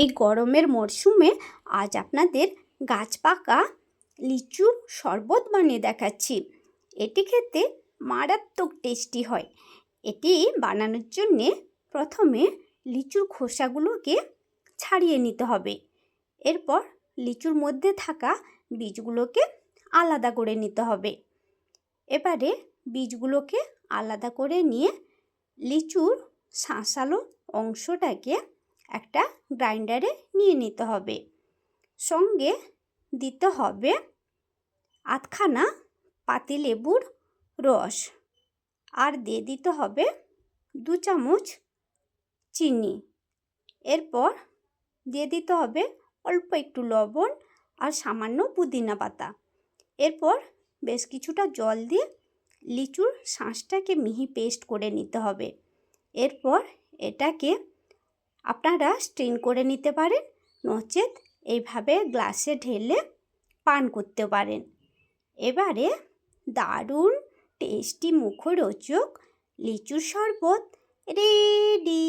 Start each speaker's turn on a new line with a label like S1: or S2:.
S1: এই গরমের মরশুমে আজ আপনাদের গাছ পাকা লিচুর শরবত বানিয়ে দেখাচ্ছি। এটি খেতে মারাত্মক টেস্টি হয়। এটি বানানোর জন্যে প্রথমে লিচুর খোসাগুলোকে ছাড়িয়ে নিতে হবে। এরপর লিচুর মধ্যে থাকা বীজগুলোকে আলাদা করে নিতে হবে। এবারে বীজগুলোকে আলাদা করে নিয়ে লিচুর শাঁসালো অংশটাকে একটা গ্রাইন্ডারে নিয়ে নিতে হবে। সঙ্গে দিতে হবে আধখানা পাতিলেবুর রস, আর দিয়ে দিতে হবে 2 চামচ চিনি। এরপর দিয়ে দিতে হবে অল্প একটু লবণ আর সামান্য পুদিনা পাতা। এরপর বেশ কিছুটা জল দিয়ে লিচুর শাঁসটাকে মিহি পেস্ট করে নিতে হবে। এরপর এটাকে আপনারা স্ট্রেন করে নিতে পারেন, নচেত এইভাবে গ্লাসে ঢেলে পান করতে পারেন। এবারে দারুণ টেস্টি মুখরোচক লিচুর শরবত রেডি।